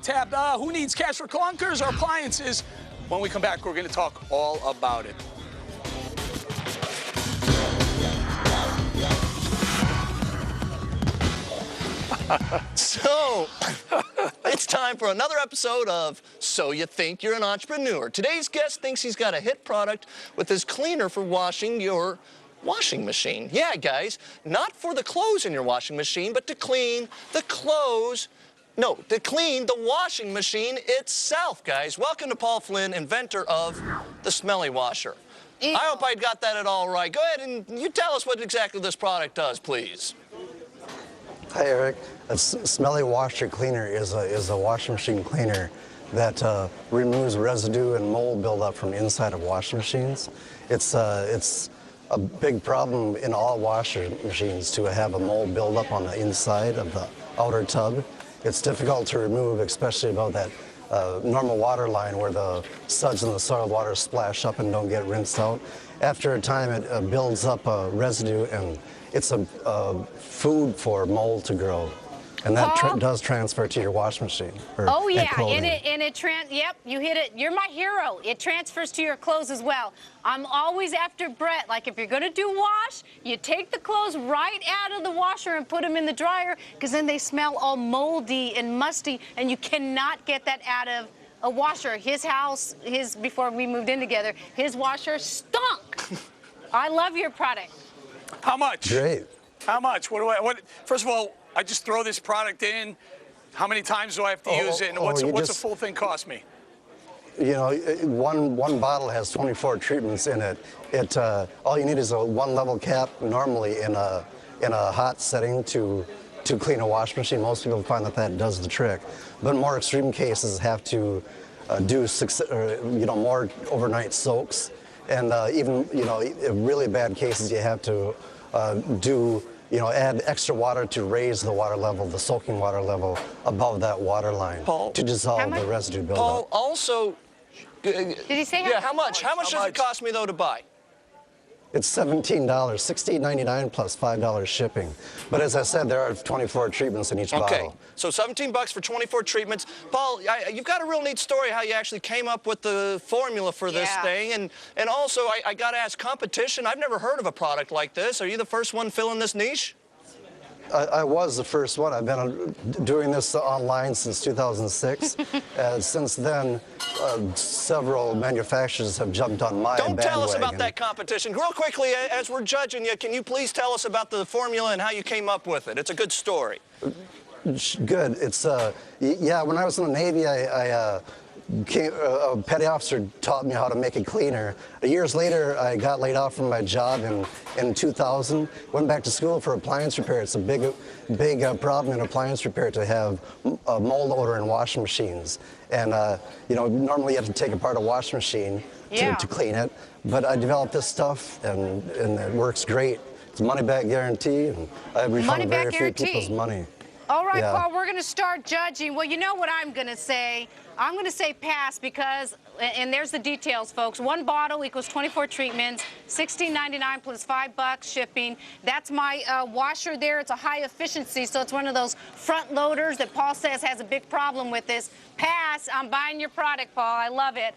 tap. Who needs cash for clunkers or appliances? When we come back, we're going to talk all about it. So, it's time for another episode of So You Think You're an Entrepreneur. Today's guest thinks he's got a hit product with his cleaner for washing your washing machine. Yeah, guys, not for the clothes in your washing machine, but to clean the clothes. No, to clean the washing machine itself, guys. Welcome to Paul Flynn, inventor of the Smelly Washer. I hope I got that all right. Go ahead and you tell us what exactly this product does, please. Hi, Eric. A Smelly Washer Cleaner is a washing machine cleaner that removes residue and mold buildup from inside of washing machines. It's a big problem in all washing machines to have a mold buildup on the inside of the outer tub. It's difficult to remove, especially about that normal water line where the suds and the soiled water splash up and don't get rinsed out. After a time, it builds up residue, and it's a food for mold to grow. And that does transfer to your washing machine. Oh yeah, yep, you hit it. You're my hero. It transfers to your clothes as well. I'm always after Brett. Like, if you're gonna do wash, you take the clothes right out of the washer and put them in the dryer, because then they smell all moldy and musty, and you cannot get that out of a washer. His house, before we moved in together, his washer stunk. I love your product. How much? Great. How much? First of all, I just throw this product in. How many times do I have to use it? And what's a full thing cost me? You know, one bottle has 24 treatments in it. All you need is a one-level cap, normally in a hot setting to clean a washing machine. Most people find that does the trick. But more extreme cases have to do more overnight soaks, and even really bad cases you have to add extra water to raise the water level, the soaking water level above that water line, Paul, to dissolve the residue buildup. Paul, also, did he say how much? How much does it cost me though to buy? It's $17, $16.99 plus $5 shipping. But as I said, there are 24 treatments in each bottle. Okay, so $17 for 24 treatments. Paul, you've got a real neat story how you actually came up with the formula for this thing. And also, I got to ask, competition, I've never heard of a product like this. Are you the first one filling this niche? I was the first one. I've been doing this online since 2006. Since then, several manufacturers have jumped on my bandwagon. Don't tell us about that competition. Real quickly, as we're judging you, can you please tell us about the formula and how you came up with it? It's a good story. Good. It's, yeah, when I was in the Navy, a petty officer taught me how to make a cleaner. Years later, I got laid off from my job in 2000. Went back to school for appliance repair. It's a big problem in appliance repair to have mold odor in washing machines. And normally you have to take apart a washing machine to clean it. But I developed this stuff, and it works great. It's a money-back guarantee, and I refund very few people's money. All right, Paul, we're going to start judging. Well, you know what I'm going to say. I'm going to say pass because, and there's the details, folks. One bottle equals 24 treatments, $16.99 plus $5 shipping. That's my washer there. It's a high efficiency, so it's one of those front loaders that Paul says has a big problem with this. Pass. I'm buying your product, Paul. I love it.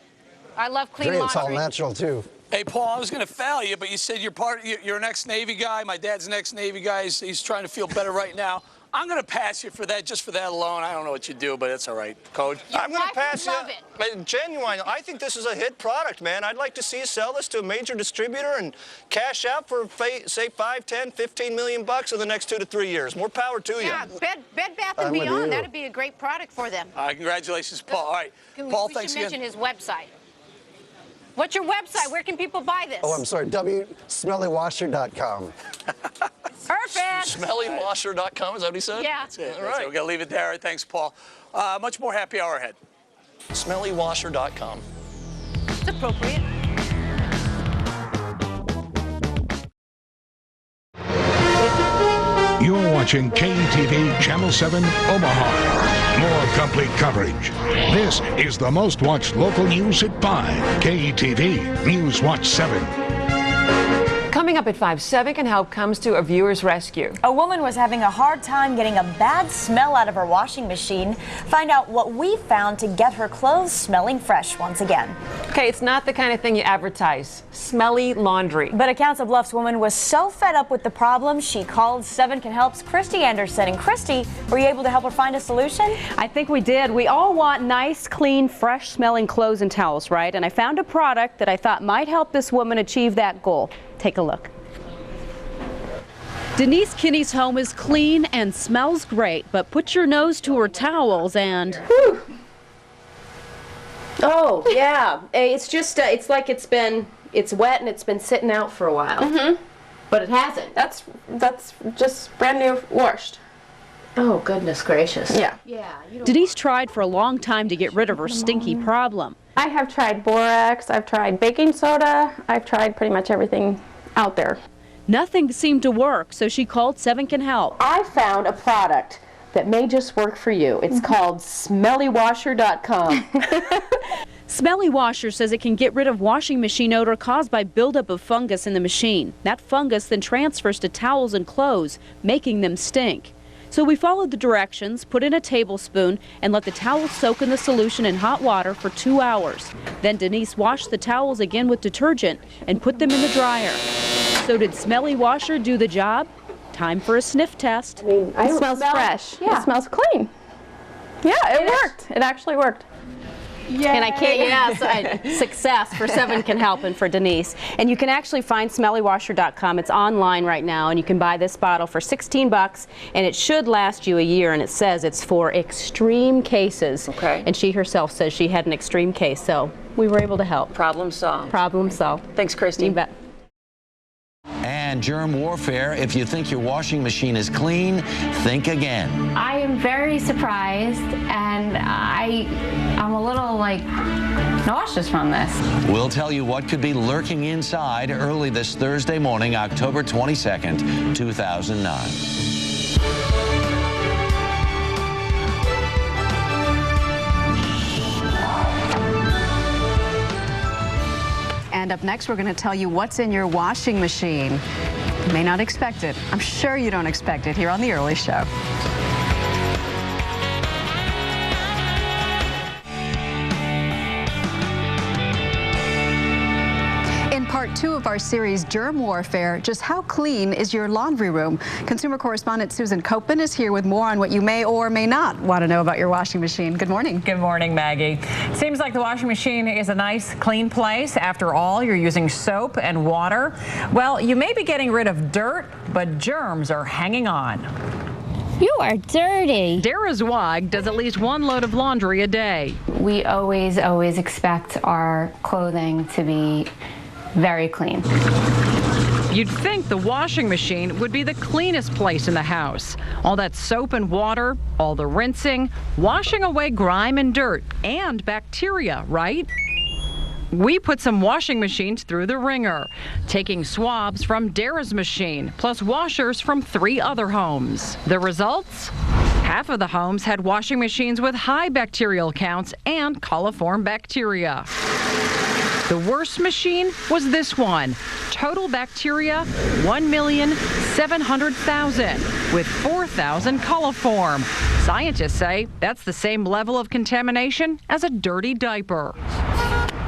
I love clean laundry. It's all natural, too. Hey, Paul, I was going to foul you, but you said you're an ex-Navy guy. My dad's an ex-Navy guy. He's trying to feel better right now. I'm going to pass you for that, just for that alone. I don't know what you do, but it's all right, Coach. I'm going to pass you. Genuine. I think this is a hit product, man. I'd like to see you sell this to a major distributor and cash out for, say, 5, 10, 15 million bucks in the next 2 to 3 years. More power to you. Yeah, Bed Bath & Beyond, that'd be a great product for them. Congratulations, Paul. All right, Paul, thanks again. We should mention his website. What's your website? Where can people buy this? Oh, I'm sorry, smellywasher.com. Perfect. Smellywasher.com, is that what he said? Yeah. That's it. All right. So we're going to leave it there. Thanks, Paul. Much more happy hour ahead. Smellywasher.com. It's appropriate. You're watching KTV Channel 7 Omaha. More complete coverage. This is the most watched local news at 5. KTV News Watch 7. Coming up at 5, 7 Can Help comes to a viewer's rescue. A woman was having a hard time getting a bad smell out of her washing machine. Find out what we found to get her clothes smelling fresh once again. Okay, it's not the kind of thing you advertise. Smelly laundry. But a Council Bluffs woman was so fed up with the problem, she called 7 Can Help's Christy Anderson. And Christy, were you able to help her find a solution? I think we did. We all want nice, clean, fresh smelling clothes and towels, right? And I found a product that I thought might help this woman achieve that goal. Take a look. Denise Kinney's home is clean and smells great, but put your nose to her towels and... Whew. Oh, yeah. It's just, it's like it's wet and it's been sitting out for a while. Mm-hmm. But it hasn't. That's just brand new washed. Oh, goodness gracious. Yeah. Denise tried for a long time to get rid of her stinky problem. I have tried borax, I've tried baking soda, I've tried pretty much everything out there. Nothing seemed to work, so she called 7 Can Help. I found a product that may just work for you. It's called SmellyWasher.com. Smelly Washer says it can get rid of washing machine odor caused by buildup of fungus in the machine. That fungus then transfers to towels and clothes, making them stink. So we followed the directions, put in a tablespoon, and let the towels soak in the solution in hot water for 2 hours. Then Denise washed the towels again with detergent and put them in the dryer. So did Smelly Washer do the job? Time for a sniff test. I mean, it smells fresh. Yeah. It smells clean. Yeah, it worked. It actually worked. Yay. And I can't, success for 7 Can Help and for Denise. And you can actually find SmellyWasher.com. It's online right now, and you can buy this bottle for $16, and it should last you a year, and it says it's for extreme cases. Okay. And she herself says she had an extreme case, so we were able to help. Problem solved. Problem solved. Thanks, Christy. You bet. And germ warfare. If you think your washing machine is clean, think again. I am very surprised, and I'm a little nauseous from this. We'll tell you what could be lurking inside early this Thursday morning, October 22nd, 2009. And up next, we're going to tell you what's in your washing machine. You may not expect it. I'm sure you don't expect it here on The Early Show. In part 2 of our series, Germ Warfare, just how clean is your laundry room? Consumer correspondent Susan Copen is here with more on what you may or may not want to know about your washing machine. Good morning. Good morning, Maggie. Seems like the washing machine is a nice, clean place. After all, you're using soap and water. Well, you may be getting rid of dirt, but germs are hanging on. You are dirty. Dara Zweig does at least 1 load of laundry a day. We always expect our clothing to be very clean. You'd think the washing machine would be the cleanest place in the house. All that soap and water, all the rinsing, washing away grime and dirt and bacteria, right? We put some washing machines through the ringer, taking swabs from Dara's machine, plus washers from 3 other homes. The results? Half of the homes had washing machines with high bacterial counts and coliform bacteria. The worst machine was this one. Total bacteria, 1,700,000 with 4,000 coliform. Scientists say that's the same level of contamination as a dirty diaper.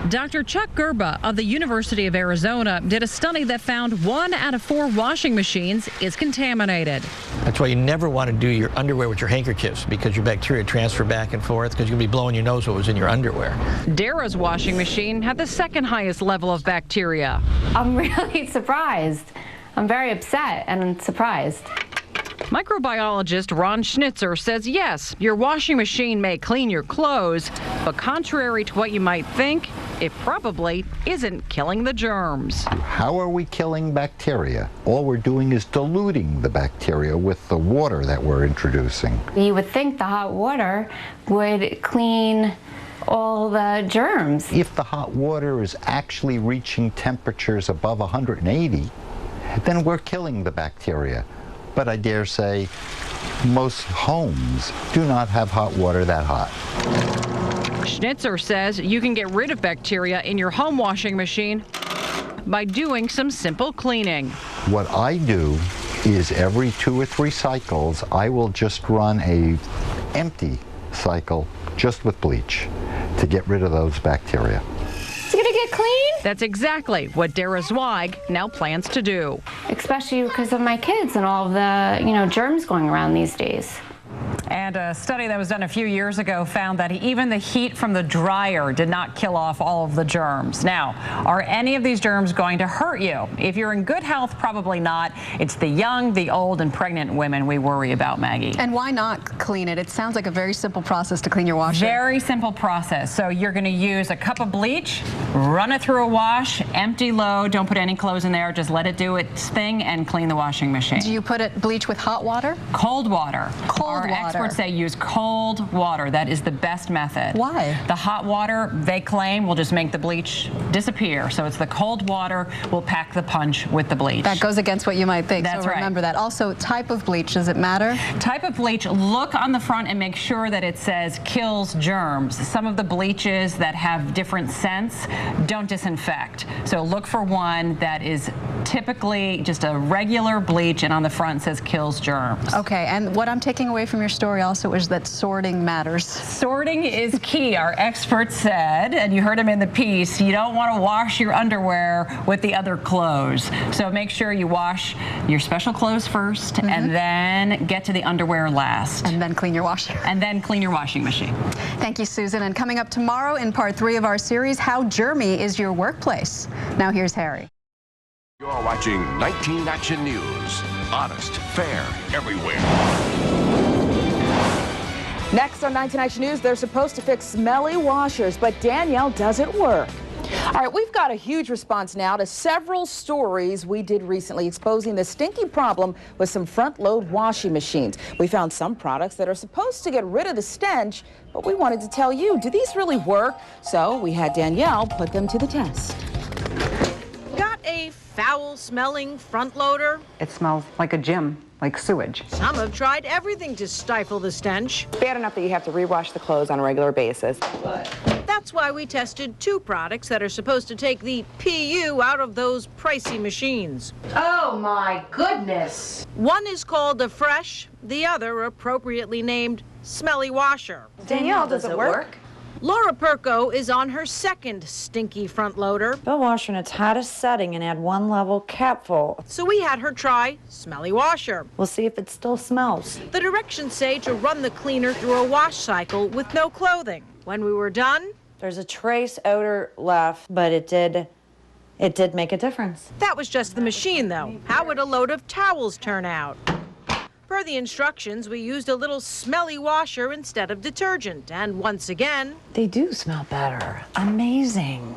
Dr. Chuck Gerba of the University of Arizona did a study that found 1 out of 4 washing machines is contaminated. That's why you never want to do your underwear with your handkerchiefs, because your bacteria transfer back and forth, because you'll be blowing your nose what was in your underwear. Dara's washing machine had the 2nd highest level of bacteria. I'm really surprised. I'm very upset and surprised. Microbiologist Ron Schnitzer says yes, your washing machine may clean your clothes, but contrary to what you might think, it probably isn't killing the germs. How are we killing bacteria? All we're doing is diluting the bacteria with the water that we're introducing. You would think the hot water would clean all the germs. If the hot water is actually reaching temperatures above 180, then we're killing the bacteria. But I dare say most homes do not have hot water that hot. Schnitzer says you can get rid of bacteria in your home washing machine by doing some simple cleaning. What I do is every 2 or 3 cycles, I will just run a empty cycle just with bleach to get rid of those bacteria. It's gonna get clean? That's exactly what Dara Zweig now plans to do. Especially because of my kids and all of the, germs going around these days. And a study that was done a few years ago found that even the heat from the dryer did not kill off all of the germs. Now, are any of these germs going to hurt you? If you're in good health, probably not. It's the young, the old, and pregnant women we worry about, Maggie. And why not clean it? It sounds like a very simple process to clean your washer. Very simple process. So you're going to use a cup of bleach, run it through a wash, empty load, don't put any clothes in there, just let it do its thing and clean the washing machine. Do you put it bleach with hot water? Cold water. Cold water. Experts say use cold water. That is the best method. Why? The hot water, they claim, will just make the bleach disappear. So it's the cold water will pack the punch with the bleach. That goes against what you might think. That's so right. Remember that. Also, type of bleach, does it matter? Type of bleach, look on the front and make sure that it says kills germs. Some of the bleaches that have different scents don't disinfect. So look for one that is typically just a regular bleach and on the front says kills germs. Okay, and what I'm taking away from your story also is that sorting matters. Sorting is key, our expert said, and you heard him in the piece, you don't want to wash your underwear with the other clothes. So make sure you wash your special clothes first and then get to the underwear last. And then clean your washer. And then clean your washing machine. Thank you, Susan. And coming up tomorrow in part 3 of our series, How Germy is Your Workplace? Now here's Harry. You're watching 19 Action News. Honest, fair, everywhere. Next on 19 Action News, they're supposed to fix smelly washers, but Danielle doesn't work. All right, we've got a huge response now to several stories we did recently exposing the stinky problem with some front-load washing machines. We found some products that are supposed to get rid of the stench, but we wanted to tell you, do these really work? So we had Danielle put them to the test. Got a foul-smelling front loader? It smells like a gym, like sewage. Some have tried everything to stifle the stench. Bad enough that you have to rewash the clothes on a regular basis. That's why we tested 2 products that are supposed to take the PU out of those pricey machines. Oh my goodness. One is called the Fresh, the other appropriately named Smelly Washer. Danielle, does it work? Laura Perko is on her second stinky front loader. Fill washer in its hottest setting and add 1 level capful. So we had her try Smelly Washer. We'll see if it still smells. The directions say to run the cleaner through a wash cycle with no clothing. When we were done, there's a trace odor left, but it did make a difference. That was just the machine, though. How would a load of towels turn out? Per the instructions, we used a little smelly washer instead of detergent. And once again, they do smell better. Amazing.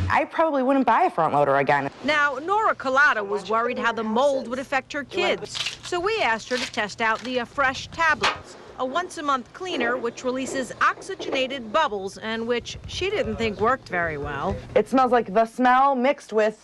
I probably wouldn't buy a front loader again. Now, Nora Collada was worried how the mold would affect her kids. So we asked her to test out the Fresh tablets, a once-a-month cleaner which releases oxygenated bubbles and which she didn't think worked very well. It smells like the smell mixed with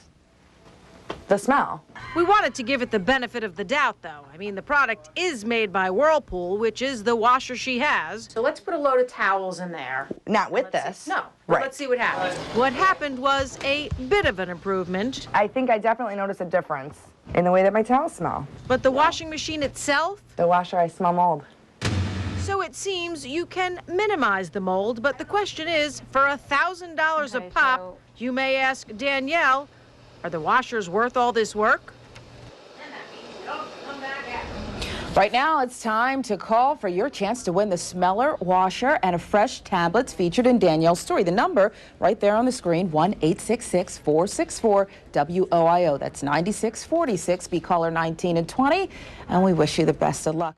the smell. We wanted to give it the benefit of the doubt, though. I mean, the product is made by Whirlpool, which is the washer she has. So let's put a load of towels in there. Not with this. No. Right. Let's see what happens. What happened was a bit of an improvement. I think I definitely noticed a difference in the way that my towels smell. But the washing machine itself? The washer, I smell mold. So it seems you can minimize the mold, but the question is, for $1,000 a pop, you may ask Danielle, are the washers worth all this work? Right now, it's time to call for your chance to win the Smeller Washer and a Fresh tablets featured in Danielle's story. The number right there on the screen, 1-866-464-WOIO. That's 9646. Be caller 19 and 20, and we wish you the best of luck.